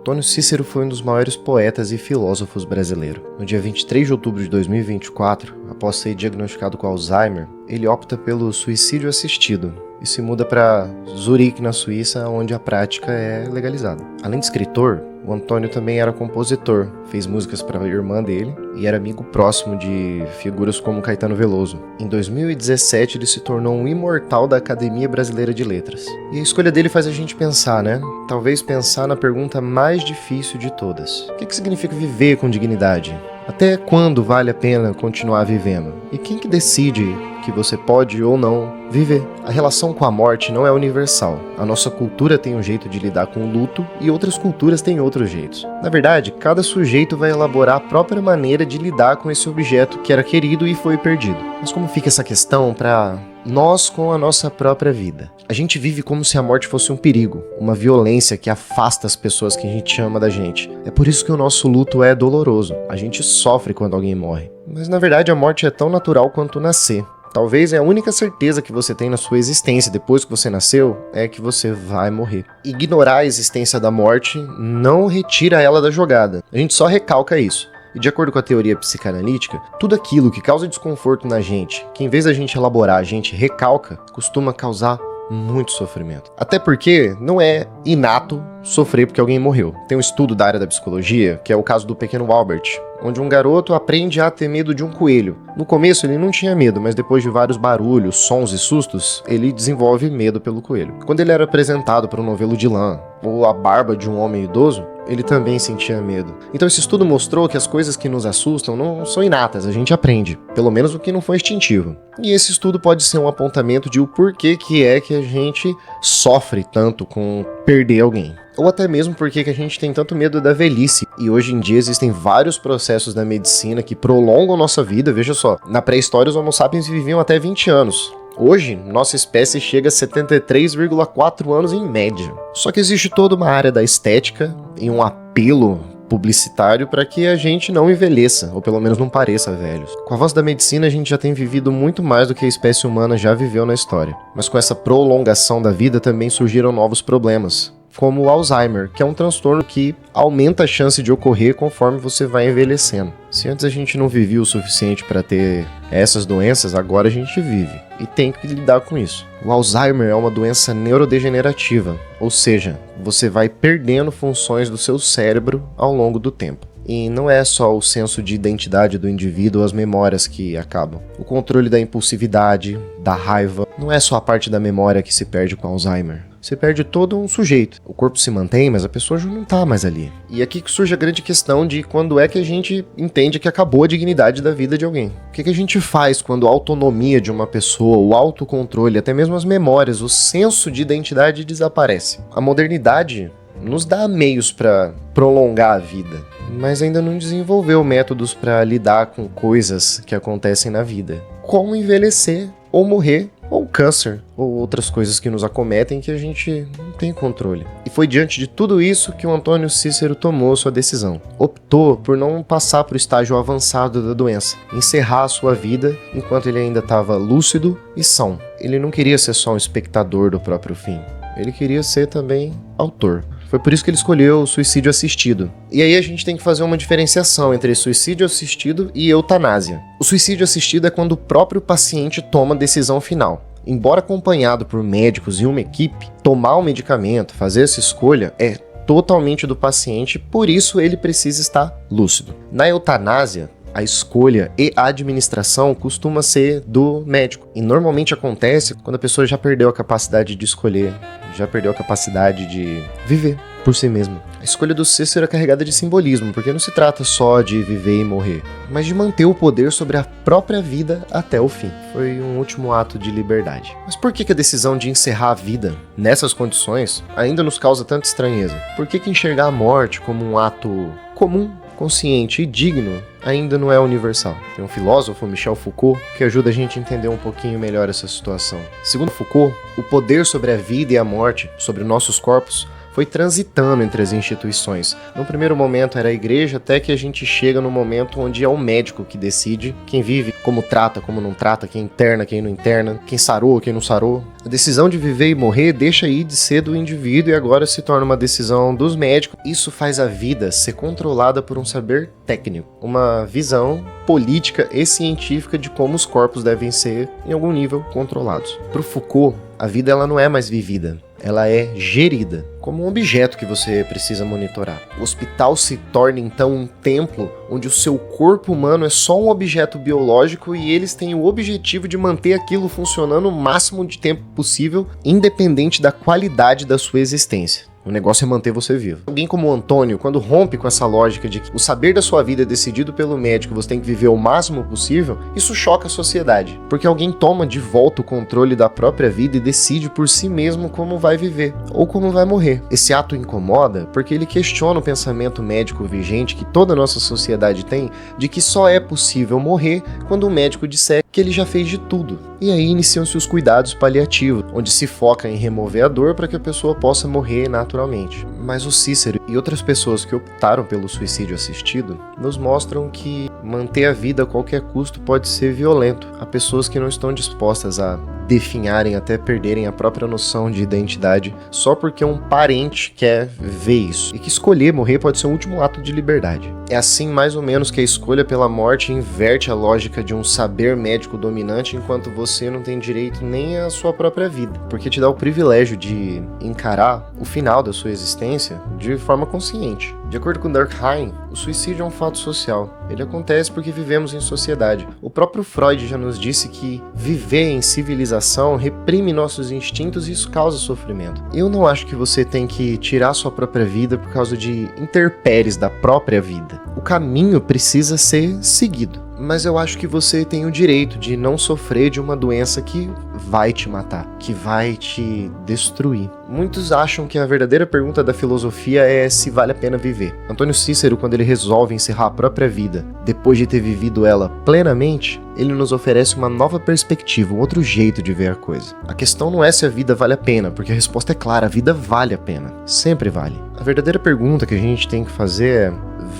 Antônio Cícero foi um dos maiores poetas e filósofos brasileiros. No dia 23 de outubro de 2024, após ser diagnosticado com Alzheimer, ele opta pelo suicídio assistido e se muda para Zurique, na Suíça, onde a prática é legalizada. Além de escritor, o Antônio também era compositor, fez músicas para a irmã dele e era amigo próximo de figuras como Caetano Veloso. Em 2017, ele se tornou um imortal da Academia Brasileira de Letras. E a escolha dele faz a gente pensar, né? Talvez pensar na pergunta mais difícil de todas. O que significa viver com dignidade? Até quando vale a pena continuar vivendo? E quem que decide que você pode ou não viver? A relação com a morte não é universal. A nossa cultura tem um jeito de lidar com o luto e outras culturas têm outros jeitos. Na verdade, cada sujeito vai elaborar a própria maneira de lidar com esse objeto que era querido e foi perdido. Mas como fica essa questão para nós com a nossa própria vida? A gente vive como se a morte fosse um perigo, uma violência que afasta as pessoas que a gente ama da gente. É por isso que o nosso luto é doloroso. A gente sofre quando alguém morre. Mas na verdade a morte é tão natural quanto nascer. Talvez a única certeza que você tem na sua existência depois que você nasceu é que você vai morrer. Ignorar a existência da morte não retira ela da jogada. A gente só recalca isso. E de acordo com a teoria psicanalítica, tudo aquilo que causa desconforto na gente, que em vez da gente elaborar, a gente recalca, costuma causar muito sofrimento. Até porque não é inato sofrer porque alguém morreu. Tem um estudo da área da psicologia, que é o caso do pequeno Albert, onde um garoto aprende a ter medo de um coelho. No começo ele não tinha medo, mas depois de vários barulhos, sons e sustos, ele desenvolve medo pelo coelho. Quando ele era apresentado para um novelo de lã, ou a barba de um homem idoso, ele também sentia medo. Então esse estudo mostrou que as coisas que nos assustam não são inatas, a gente aprende, pelo menos o que não foi instintivo. E esse estudo pode ser um apontamento de o porquê que é que a gente sofre tanto com perder alguém. Ou até mesmo porque que a gente tem tanto medo da velhice. E hoje em dia existem vários processos da medicina que prolongam nossa vida. Veja só, na pré-história os Homo sapiens viviam até 20 anos. Hoje, nossa espécie chega a 73,4 anos em média. Só que existe toda uma área da estética e um apelo publicitário para que a gente não envelheça, ou pelo menos não pareça velhos. Com o avanço da medicina, a gente já tem vivido muito mais do que a espécie humana já viveu na história. Mas com essa prolongação da vida também surgiram novos problemas, como o Alzheimer, que é um transtorno que aumenta a chance de ocorrer conforme você vai envelhecendo. Se antes a gente não vivia o suficiente para ter essas doenças, agora a gente vive e tem que lidar com isso. O Alzheimer é uma doença neurodegenerativa, ou seja, você vai perdendo funções do seu cérebro ao longo do tempo. E não é só o senso de identidade do indivíduo ou as memórias que acabam. O controle da impulsividade, da raiva, não é só a parte da memória que se perde com Alzheimer. Você perde todo um sujeito. O corpo se mantém, mas a pessoa já não tá mais ali. E aqui que surge a grande questão de quando é que a gente entende que acabou a dignidade da vida de alguém. O que a gente faz quando a autonomia de uma pessoa, o autocontrole, até mesmo as memórias, o senso de identidade desaparece? A modernidade nos dá meios para prolongar a vida, mas ainda não desenvolveu métodos para lidar com coisas que acontecem na vida. Como envelhecer ou morrer, ou câncer, ou outras coisas que nos acometem que a gente não tem controle. E foi diante de tudo isso que o Antônio Cícero tomou sua decisão. Optou por não passar para o estágio avançado da doença, encerrar a sua vida enquanto ele ainda estava lúcido e são. Ele não queria ser só um espectador do próprio fim, ele queria ser também autor. Foi por isso que ele escolheu o suicídio assistido. E aí a gente tem que fazer uma diferenciação entre suicídio assistido e eutanásia. O suicídio assistido é quando o próprio paciente toma a decisão final. Embora acompanhado por médicos e uma equipe, tomar o medicamento, fazer essa escolha é totalmente do paciente, por isso ele precisa estar lúcido. Na eutanásia, a escolha e a administração costuma ser do médico. E normalmente acontece quando a pessoa já perdeu a capacidade de escolher, já perdeu a capacidade de viver por si mesmo. A escolha do Cícero é carregada de simbolismo, porque não se trata só de viver e morrer, mas de manter o poder sobre a própria vida até o fim. Foi um último ato de liberdade. Mas por que a decisão de encerrar a vida nessas condições ainda nos causa tanta estranheza? Por que enxergar a morte como um ato comum, consciente e digno ainda não é universal? Tem um filósofo, Michel Foucault, que ajuda a gente a entender um pouquinho melhor essa situação. Segundo Foucault, o poder sobre a vida e a morte, sobre nossos corpos, foi transitando entre as instituições. No primeiro momento era a igreja, até que a gente chega no momento onde é o médico que decide quem vive, como trata, como não trata, quem interna, quem não interna, quem sarou, quem não sarou. A decisão de viver e morrer deixa aí de ser do indivíduo e agora se torna uma decisão dos médicos. Isso faz a vida ser controlada por um saber técnico, uma visão política e científica de como os corpos devem ser, em algum nível, controlados. Para Foucault, a vida ela não é mais vivida, ela é gerida, como um objeto que você precisa monitorar. O hospital se torna então um templo onde o seu corpo humano é só um objeto biológico e eles têm o objetivo de manter aquilo funcionando o máximo de tempo possível, independente da qualidade da sua existência. O negócio é manter você vivo. Alguém como o Antônio, quando rompe com essa lógica de que o saber da sua vida é decidido pelo médico, você tem que viver o máximo possível, isso choca a sociedade. Porque alguém toma de volta o controle da própria vida e decide por si mesmo como vai viver, ou como vai morrer. Esse ato incomoda porque ele questiona o pensamento médico vigente que toda a nossa sociedade tem, de que só é possível morrer quando o médico disser que ele já fez de tudo. E aí iniciam-se os cuidados paliativos, onde se foca em remover a dor para que a pessoa possa morrer naturalmente. Mas o Cícero e outras pessoas que optaram pelo suicídio assistido nos mostram que manter a vida a qualquer custo pode ser violento. Há pessoas que não estão dispostas a definharem até perderem a própria noção de identidade só porque um parente quer ver isso. E que escolher morrer pode ser um último ato de liberdade. É assim mais ou menos que a escolha pela morte inverte a lógica de um saber médico dominante enquanto você não tem direito nem à sua própria vida, porque te dá o privilégio de encarar o final da sua existência de forma consciente. De acordo com Durkheim, o suicídio é um fato social. Ele acontece porque vivemos em sociedade. O próprio Freud já nos disse que viver em civilização reprime nossos instintos e isso causa sofrimento. Eu não acho que você tem que tirar sua própria vida por causa de intempéries da própria vida. O caminho precisa ser seguido. Mas eu acho que você tem o direito de não sofrer de uma doença que vai te matar, que vai te destruir. Muitos acham que a verdadeira pergunta da filosofia é se vale a pena viver. Antônio Cícero, quando ele resolve encerrar a própria vida, depois de ter vivido ela plenamente, ele nos oferece uma nova perspectiva, um outro jeito de ver a coisa. A questão não é se a vida vale a pena, porque a resposta é clara, a vida vale a pena. Sempre vale. A verdadeira pergunta que a gente tem que fazer é: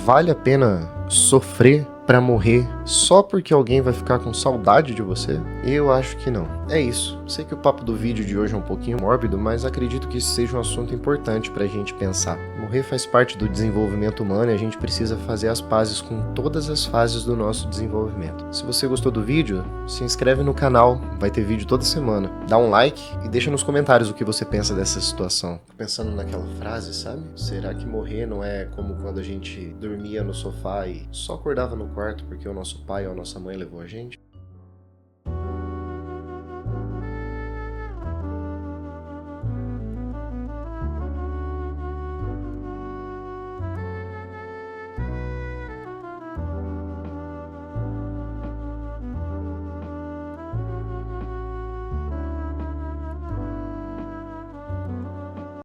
vale a pena sofrer pra morrer só porque alguém vai ficar com saudade de você? Eu acho que não. É isso. Sei que o papo do vídeo de hoje é um pouquinho mórbido, mas acredito que isso seja um assunto importante pra gente pensar. Morrer faz parte do desenvolvimento humano e a gente precisa fazer as pazes com todas as fases do nosso desenvolvimento. Se você gostou do vídeo, se inscreve no canal, vai ter vídeo toda semana. Dá um like e deixa nos comentários o que você pensa dessa situação. Tô pensando naquela frase, sabe? Será que morrer não é como quando a gente dormia no sofá e só acordava no quarto porque o nosso pai ou a nossa mãe levou a gente?